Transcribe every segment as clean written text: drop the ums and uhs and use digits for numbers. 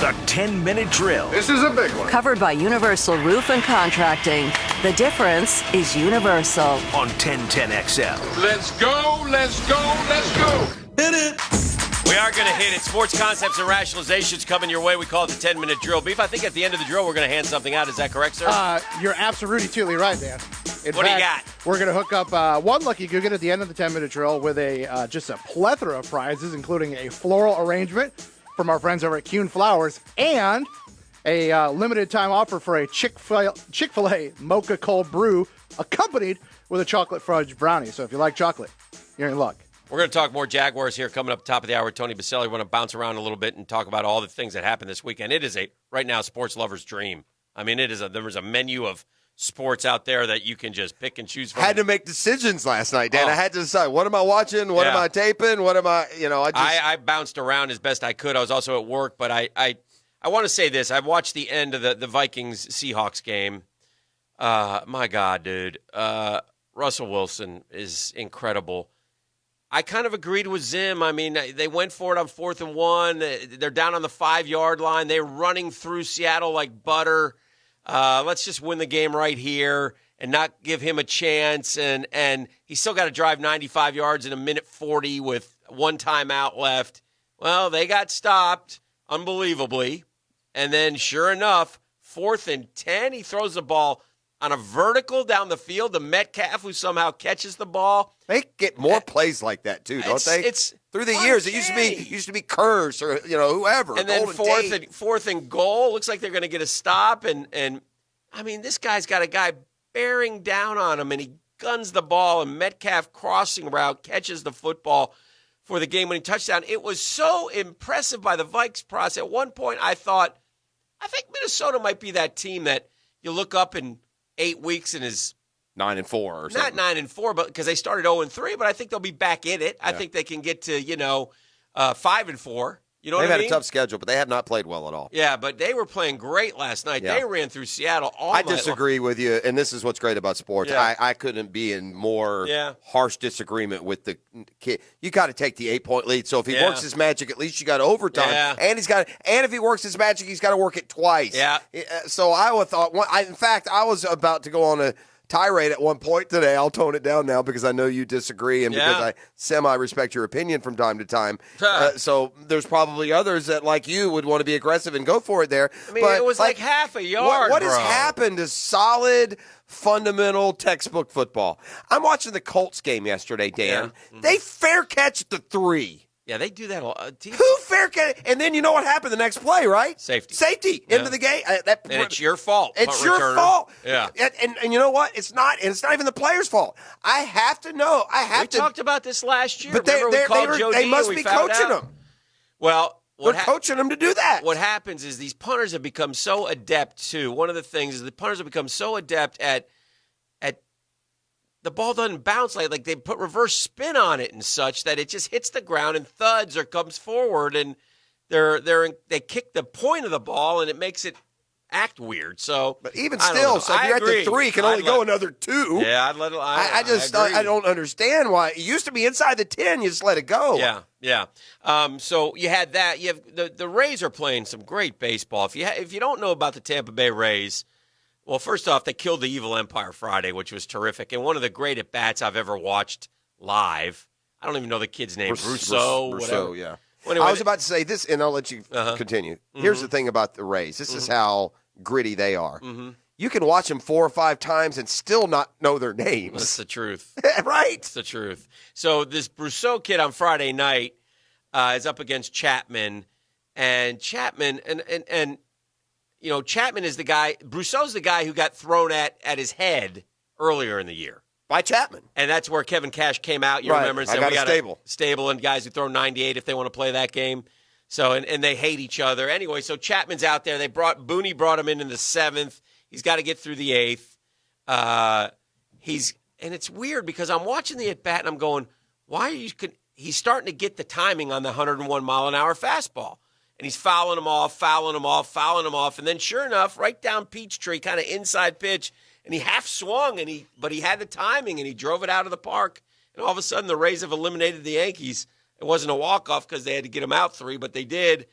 The 10-minute drill. This is a big one. Covered by Universal Roof and Contracting. The difference is universal. On 1010XL. Let's go, let's go, let's go. Hit it. We are going to hit it. Sports concepts and rationalizations coming your way. We call it the 10-minute drill. Beef, I think at the end of the drill, we're going to hand something out. Is that correct, sir? You're absolutely right, Dan. What do you got? We're going to hook up one lucky Googan at the end of the 10-minute drill with just a plethora of prizes, including a floral arrangement from our friends over at Kuhn Flowers and a limited time offer for a Chick-fil-A mocha cold brew accompanied with a chocolate fudge brownie. So if you like chocolate, you're in luck. We're going to talk more Jaguars here coming up top of the hour with Tony Baselli. We want to bounce around a little bit and talk about all the things that happened this weekend. It is right now, sports lover's dream. I mean, there was a menu of sports out there that you can just pick and choose from. Had to make decisions last night, Dan. I had to decide, what am I watching? What am I taping? What am I, I bounced around as best I could. I was also at work, but I want to say this. I watched the end of the Vikings-Seahawks game. My God, dude. Russell Wilson is incredible. I kind of agreed with Zim. I mean, they went for it on 4th and 1. They're down on the 5-yard line. They're running through Seattle like butter. Let's just win the game right here and not give him a chance. And he's still got to drive 95 yards in a minute 40 with one timeout left. Well, they got stopped, unbelievably. And then, sure enough, 4th and 10, he throws the ball on a vertical down the field to Metcalf, who somehow catches the ball. They get more plays like that too, don't they? It's through the years. It used to be Curse or whoever. And then fourth and goal. Looks like they're going to get a stop. And I mean, this guy's got a guy bearing down on him, and he guns the ball. And Metcalf crossing route catches the football for the game-winning touchdown. It was so impressive by the Vikes process. At one point, I think Minnesota might be that team that you look up in 8 weeks and is 9-4 or something. Not 9-4, but because they started 0-3, but I think they'll be back in it. I think they can get to 5-4. You know what I mean? They've had a tough schedule, but they have not played well at all. Yeah, but they were playing great last night. Yeah. They ran through Seattle all night. I disagree with you, and this is what's great about sports. Yeah. I couldn't be in more harsh disagreement with the kid. You got to take the 8-point lead. So if he works his magic, at least you got overtime. Yeah. And if he works his magic, he's got to work it twice. Yeah. So I thought. In fact, I was about to go on a tirade at one point today. I'll tone it down now because I know you disagree and because I semi-respect your opinion from time to time. So there's probably others that, like you, would want to be aggressive and go for it there. I mean, it was like half a yard, What has happened to solid, fundamental, textbook football? I'm watching the Colts game yesterday, Dan. Yeah. Mm-hmm. They fair catch the 3. Yeah, they do that a lot. Who fair catch? And then you know what happened the next play, right? Safety. Into the game. And it's your fault. It's your fault. Yeah. And you know what? It's not even the player's fault. I have to know. We talked about this last year. But they must be coaching them. Well, they're coaching them to do that. What happens is these punters have become so adept too. One of the things is the punters have become so adept at the ball doesn't bounce like they put reverse spin on it and such that it just hits the ground and thuds or comes forward and they kick the point of the ball and it makes it act weird. So, but even still, so if you're at the 3, can only go another 2. Yeah, I'd let it. I don't understand why it used to be inside the 10. You just let it go. Yeah. So you had that. You have the Rays are playing some great baseball. If you don't know about the Tampa Bay Rays. Well, first off, they killed the Evil Empire Friday, which was terrific. And one of the great at-bats I've ever watched live. I don't even know the kid's name. Brousseau, yeah. Well, anyway, I was about to say this, and I'll let you continue. Mm-hmm. Here's the thing about the Rays. This is how gritty they are. Mm-hmm. You can watch them 4 or 5 times and still not know their names. That's the truth. Right? That's the truth. So this Brousseau kid on Friday night is up against Chapman. And Chapman and Chapman is the guy. Brousseau's the guy who got thrown at his head earlier in the year by Chapman, and that's where Kevin Cash came out. You remember? And said, we got a stable, and guys who throw 98 if they want to play that game. So and they hate each other anyway. So Chapman's out there. Booney brought him in the 7th. He's got to get through the 8th. And it's weird because I'm watching the at bat and I'm going, why are you? He's starting to get the timing on the 101 mile an hour fastball. And he's fouling them off. And then sure enough, right down Peachtree, kind of inside pitch. And he half swung, but he had the timing, and he drove it out of the park. And all of a sudden, the Rays have eliminated the Yankees. It wasn't a walk-off because they had to get him out 3, but they did.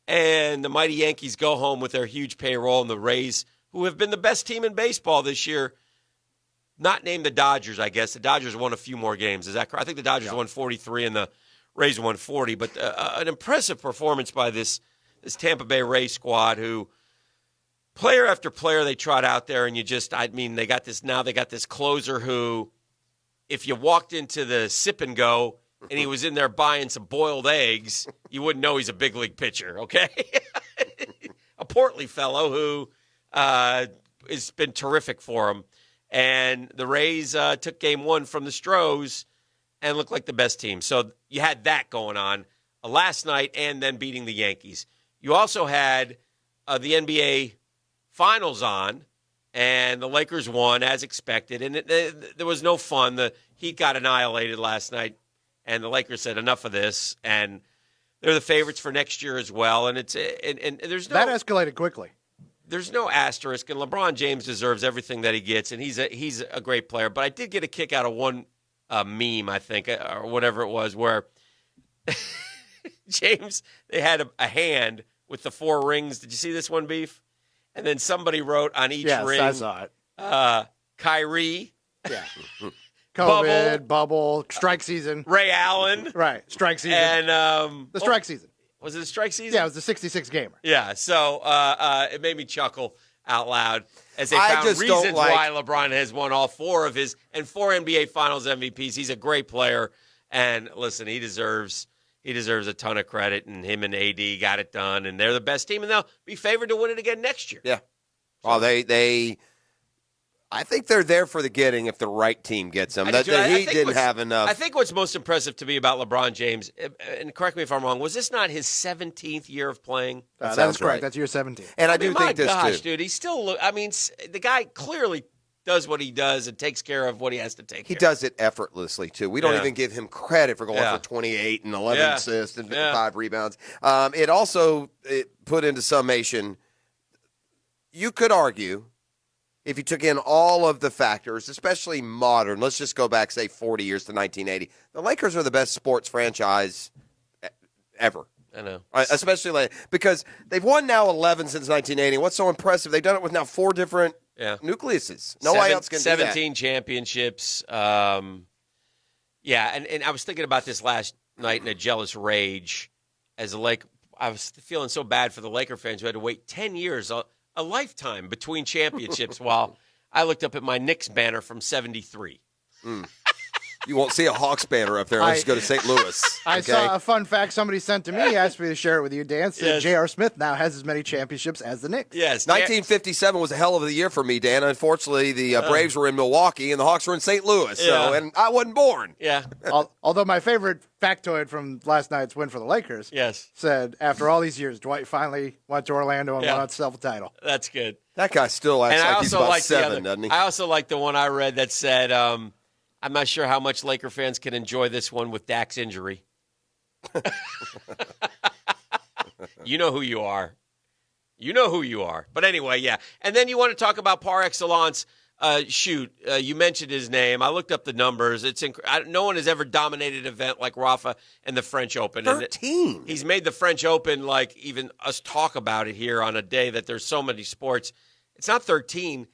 and the mighty Yankees go home with their huge payroll, and the Rays, who have been the best team in baseball this year, not named the Dodgers, I guess. The Dodgers won a few more games. Is that correct? I think the Dodgers won 43 and the Rays won 40. But an impressive performance by this Tampa Bay Rays squad who, player after player they trot out there, and they got this closer who, if you walked into the sip and go and he was in there buying some boiled eggs, you wouldn't know he's a big league pitcher, okay? A portly fellow who has been terrific for him. And the Rays took game one from the Stros and looked like the best team. So you had that going on last night and then beating the Yankees. You also had the NBA Finals on, and the Lakers won as expected. And there was no fun. The Heat got annihilated last night, and the Lakers said enough of this. And they're the favorites for next year as well. And there's no that escalated quickly. There's no asterisk, and LeBron James deserves everything that he gets, and he's a great player. But I did get a kick out of one meme, I think, or whatever it was, where James, they had a hand with the 4 rings. Did you see this one, Beef? And then somebody wrote on each ring. Yes, I saw it. Kyrie. Yeah. COVID, bubble, strike season. Ray Allen. Right, strike season. And the strike season. Was it a strike season? Yeah, it was the 66 gamer. Yeah, so it made me chuckle out loud as they found reasons why LeBron has won all 4 of his and 4 NBA Finals MVPs. He's a great player, and listen, he deserves a ton of credit. And him and AD got it done, and they're the best team, and they'll be favored to win it again next year. Yeah, well, I think they're there for the getting if the right team gets them. The Heat didn't have enough. I think what's most impressive to me about LeBron James, and correct me if I'm wrong, was this not his 17th year of playing? That is correct. Right. That's year 17. And I do think this, gosh, too. Dude, he still the guy clearly does what he does and takes care of what he has to take care of. He does it effortlessly, too. We don't even give him credit for going for 28 and 11 assists and 5 rebounds. It put into summation, you could argue, if you took in all of the factors, especially modern, let's just go back, say, 40 years to 1980, the Lakers are the best sports franchise ever. I know. Especially because they've won now 11 since 1980. What's so impressive? They've done it with now 4 different nucleuses. Nobody else can do that. 17 championships. And I was thinking about this last night in a jealous rage. I was feeling so bad for the Laker fans who had to wait 10 years, a lifetime between championships while I looked up at my Knicks banner from 73. You won't see a Hawks banner up there unless you go to St. Louis. I saw a fun fact somebody sent to me. He asked me to share it with you, Dan. Said J.R. Smith now has as many championships as the Knicks. Yes. 1957 was a hell of a year for me, Dan. Unfortunately, the Braves were in Milwaukee and the Hawks were in St. Louis. And I wasn't born. Yeah. Although my favorite factoid from last night's win for the Lakers said, after all these years, Dwight finally went to Orlando and won himself a title. That's good. That guy still acts like he's about 7, doesn't he? I also like the one I read that said, I'm not sure how much Laker fans can enjoy this one with Dak's injury. You know who you are. You know who you are. But anyway, yeah. And then you want to talk about par excellence. You mentioned his name. I looked up the numbers. No one has ever dominated an event like Rafa and the French Open. 13. He's made the French Open like even us talk about it here on a day that there's so many sports. It's not 13.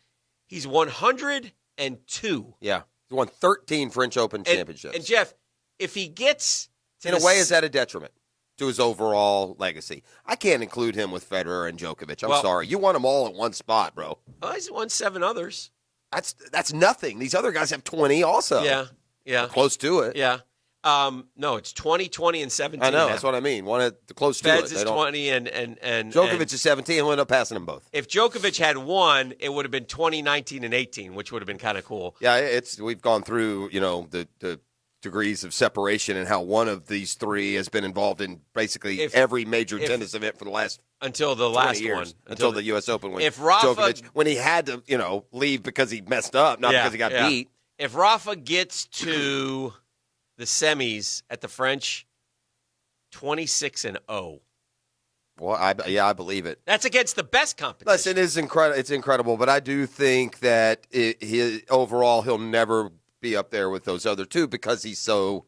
He's 102. Yeah. He won 13 French Open championships. And Jeff, if he gets to in a way, is that a detriment to his overall legacy? I can't include him with Federer and Djokovic. I'm sorry. You won them all at one spot, bro. Oh, he's won 7 others. That's nothing. These other guys have 20 also. Yeah. Or close to it. Yeah. No, it's 20, 20, and 17. I know. That's what I mean. Close to it. Feds is 20 and Djokovic is 17. He'll end up passing them both. If Djokovic had won, it would have been 20, 19, and 18, which would have been kind of cool. Yeah, we've gone through, the degrees of separation and how one of these 3 has been involved in basically every major tennis event for the last until the last years, one. until the U.S. Open. If Rafa, Djokovic, when he had to, leave because he messed up, not because he got beat. If Rafa gets to the semis at the French, 26-0. Well, I believe it. That's against the best competition. Listen, it's incredible, but I do think that overall he'll never be up there with those other 2 because he's so,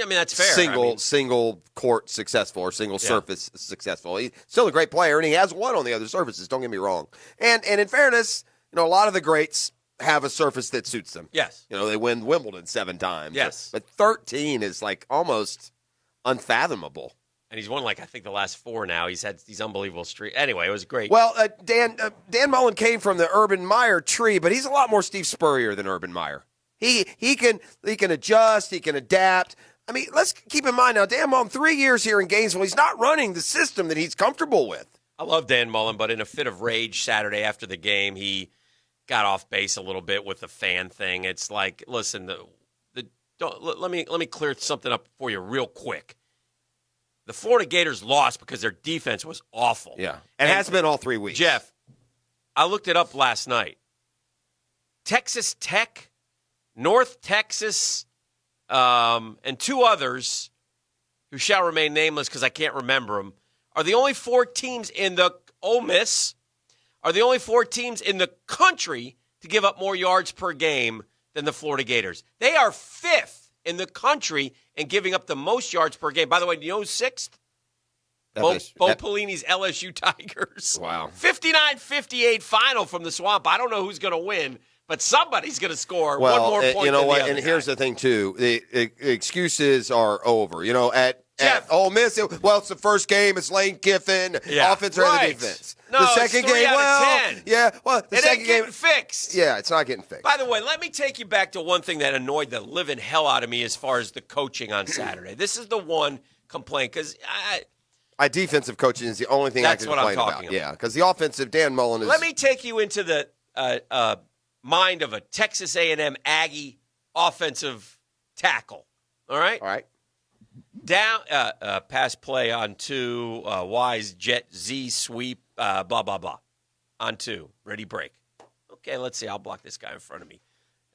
I mean, that's fair. Single court successful or single surface successful. He's still a great player, and he has won on the other surfaces. Don't get me wrong. And in fairness, a lot of the greats have a surface that suits them. Yes. They win Wimbledon 7 times. Yes. But 13 is like almost unfathomable. And he's won I think the last 4 now. He's had these unbelievable streaks. Anyway, it was great. Well, Dan Mullen came from the Urban Meyer tree, but he's a lot more Steve Spurrier than Urban Meyer. He can adjust, he can adapt. I mean, let's keep in mind now, Dan Mullen, 3 years here in Gainesville, he's not running the system that he's comfortable with. I love Dan Mullen, but in a fit of rage Saturday after the game, he got off base a little bit with the fan thing. It's like, listen, let me clear something up for you real quick. The Florida Gators lost because their defense was awful. Yeah, and has been all 3 weeks. Jeff, I looked it up last night. Texas Tech, North Texas, and 2 others who shall remain nameless because I can't remember them, are the only 4 teams in the Ole Miss, are the only 4 teams in the country to give up more yards per game than the Florida Gators. They are 5th in the country in giving up the most yards per game. By the way, do you know who's 6th? Bo Pelini's LSU Tigers. Wow. 59-58 final from the Swamp. I don't know who's going to win, but somebody's going to score one more point. You know than what? the other And here's guy. the thing too: the excuses are over. Jeff. At Ole Miss, it's the first game. It's Lane Kiffin, offense or the defense. No, the second it's 3 game, out of 10. the It second ain't game, getting fixed. yeah, it's not getting fixed. By the way, let me take you back to one thing that annoyed the living hell out of me as far as the coaching on Saturday. This is the one complaint because Defensive coaching is the only thing I can what I'm complain talking about. Yeah, because the offensive, Dan Mullen is. Let me take you into the mind of a Texas A&M Aggie offensive tackle. All right? All right. Down, pass play on 2, Wise, jet, Z, sweep, blah, blah, blah. On 2, ready, break. Okay, let's see. I'll block this guy in front of me.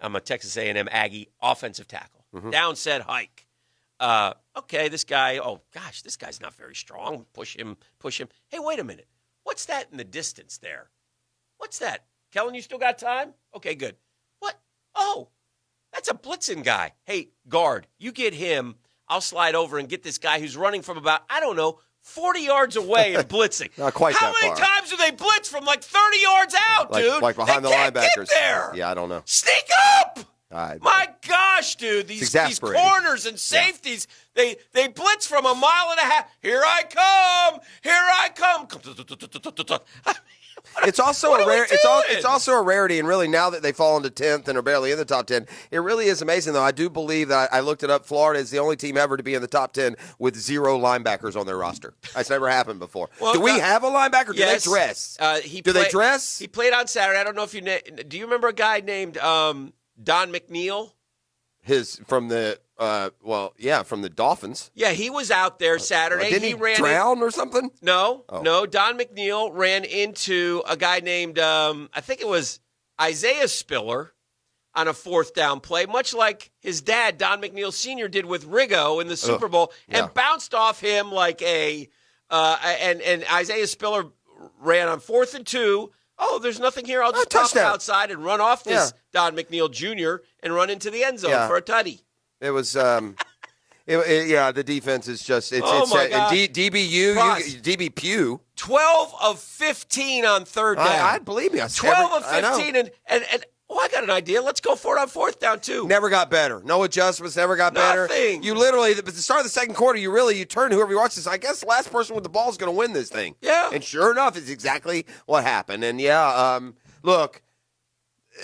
I'm a Texas A&M Aggie offensive tackle. Down, set, hike. Okay, this guy, this guy's not very strong. Push him. Hey, wait a minute. What's that in the distance there? What's that? Kellen, you still got time? Okay, good. What? Oh, that's a blitzing guy. Hey, guard, you get him. I'll slide over and get this guy who's running from about, 40 yards away and blitzing. Not quite How that many far. times do they blitz from 30 yards out, dude? Like behind They the can't linebackers. Get there. Yeah, I don't know. Sneak up! My gosh, dude, these exasperating. corners and safeties, they blitz from a mile and a half. Here I come. It's also What a are we rare. doing? It's also a rarity, and really now that they fall into 10th and are barely in the top 10, it really is amazing. Though I do believe that I looked it up. Florida is the only team ever to be in the top 10 with 0 linebackers on their roster. That's never happened before. Well, do we have a linebacker? Yes. Do they dress? They dress? He played on Saturday. I don't know if you do. You remember a guy named Don McNeil? From the Dolphins. Yeah, he was out there Saturday. Didn't he ran drown or something? No. Don McNeil ran into a guy named, I think it was Isaiah Spiller on a 4th down play, much like his dad, Don McNeil Sr., did with Riggo in the Super Bowl, and bounced off him like and Isaiah Spiller ran on 4th and 2. Oh, there's nothing here. I'll just pop outside and run off this Don McNeil Jr. and run into the end zone for a tutty. It was, the defense is just, it's my God. DB Pugh. 12 of 15 on 3rd down. I believe me. 12 of 15, and I got an idea. Let's go for it on 4th down, too. Never got better. No adjustments, never got better. Nothing. You literally, at the start of the second quarter, you turn to whoever you watch this. I guess the last person with the ball is going to win this thing. Yeah. And sure enough, it's exactly what happened. And look,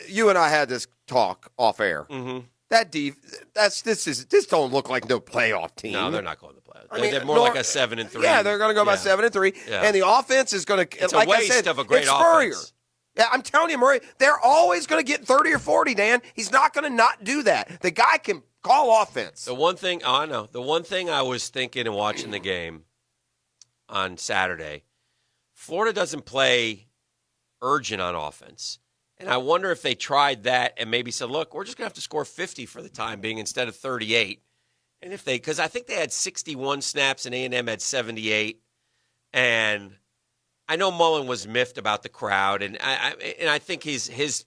you and I had this talk off air. Mm-hmm. This don't look like no playoff team. No, they're not going to play. They're more nor- like a 7-3. Yeah, they're going to go about 7-3. Yeah. And the offense is going to, It's like a waste I said, of a great it's Spurrier. offense. Yeah, I'm telling you, Murray, they're always going to get 30 or 40, Dan. He's not going to not do that. The guy can call offense. The one thing I was thinking and watching the game on Saturday, Florida doesn't play urgent on offense. And I wonder if they tried that and maybe said, look, we're just going to have to score 50 for the time being instead of 38. And because I think they had 61 snaps and A&M had 78. And I know Mullen was miffed about the crowd. And I think his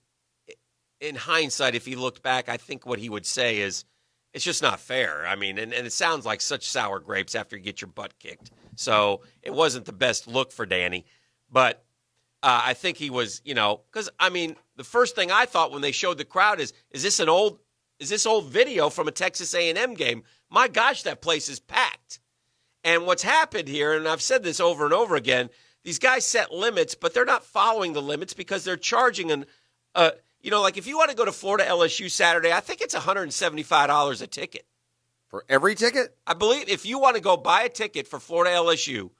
in hindsight, if he looked back, I think what he would say is, It's just not fair. I mean, and it sounds like such sour grapes after you get your butt kicked. So it wasn't the best look for Danny. But I think he was, because, I mean, the first thing I thought when they showed the crowd is this old video from a Texas A&M game? My gosh, that place is packed. And what's happened here, and I've said this over and over again, these guys set limits, but they're not following the limits because they're charging like if you want to go to Florida LSU Saturday, I think it's $175 a ticket. For every ticket? I believe if you want to go buy a ticket for Florida LSU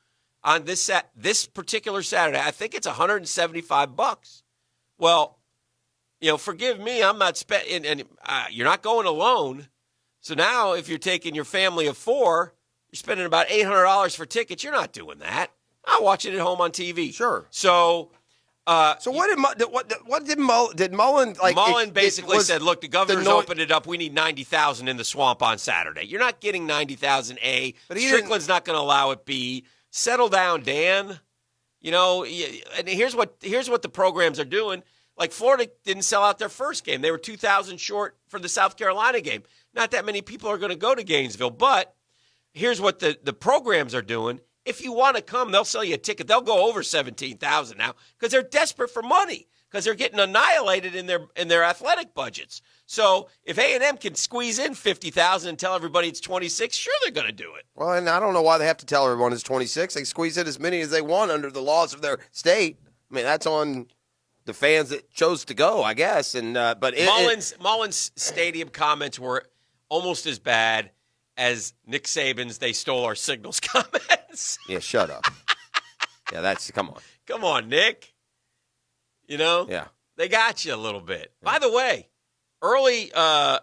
on this particular Saturday, I think it's $175. Well, forgive me, I'm not spending, and you're not going alone. So now if you're taking your family of 4, you're spending about $800 for tickets. You're not doing that. I'll watch it at home on TV. Sure. So what did Mullen like? Mullen basically said, "Look, the governor's opened it up. We need 90,000 in the swamp on Saturday. You're not getting 90,000. A, but Strickland's not going to allow it. B, settle down, Dan. And here's what the programs are doing. Like Florida didn't sell out their first game. They were 2,000 short for the South Carolina game. Not that many people are going to go to Gainesville, but here's what the programs are doing. If you want to come, they'll sell you a ticket. They'll go over 17,000 now because they're desperate for money because they're getting annihilated in their athletic budgets. So if A&M can squeeze in 50,000 and tell everybody it's 26, sure they're going to do it. Well, and I don't know why they have to tell everyone it's 26. They squeeze in as many as they want under the laws of their state. I mean, that's on the fans that chose to go, I guess. And but Mullen's stadium comments were almost as bad as Nick Saban's "they stole our signals" comments. Yeah, shut up. Yeah, come on. Come on, Nick. Yeah. They got you a little bit. Yeah. By the way, early Dan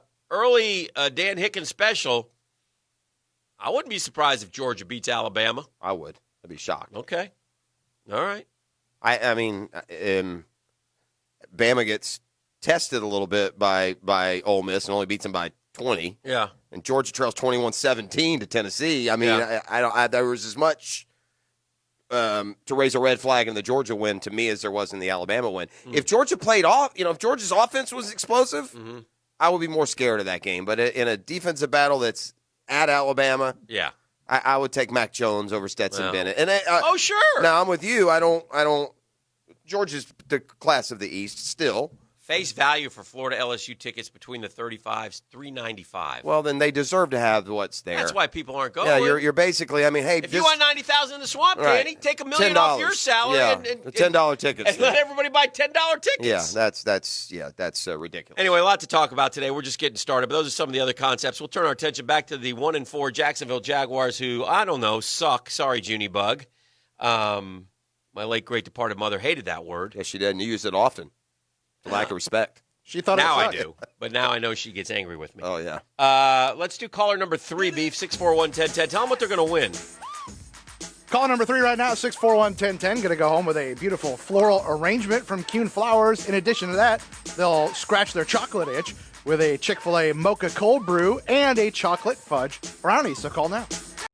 Hicken special, I wouldn't be surprised if Georgia beats Alabama. I would. I'd be shocked. Okay. All right. I mean, Bama gets tested a little bit by Ole Miss and only beats them by 20. Yeah. And Georgia trails 21-17 to Tennessee. I mean, yeah. There was as much to raise a red flag in the Georgia win to me as there was in the Alabama win. Mm-hmm. If Georgia played off, if Georgia's offense was explosive, mm-hmm. I would be more scared of that game. But in a defensive battle that's at Alabama, yeah, I would take Mac Jones over Stetson Bennett. And sure. Now I'm with you. I don't. Georgia's the class of the East still. Face value for Florida LSU tickets between the 35s, $395. Well, then they deserve to have what's there. That's why people aren't going. Yeah, you're basically. I mean, hey, if you want 90,000 in the swamp, right. Danny, take $1 million off your salary and $10 tickets, and let everybody buy $10 tickets. Yeah, that's ridiculous. Anyway, a lot to talk about today. We're just getting started, but those are some of the other concepts. We'll turn our attention back to the 1-4 Jacksonville Jaguars, who I don't know suck. Sorry, Junie Bug. My late great departed mother hated that word. Yes, she did, and you use it often. For lack of respect. She thought now I do, but now I know she gets angry with me. Oh, yeah. Let's do caller number 3, Beef, 641-1010. Tell them what they're going to win. Caller number 3 right now, 641-1010. Going to go home with a beautiful floral arrangement from Kuhn Flowers. In addition to that, they'll scratch their chocolate itch with a Chick-fil-A mocha cold brew and a chocolate fudge brownie. So call now.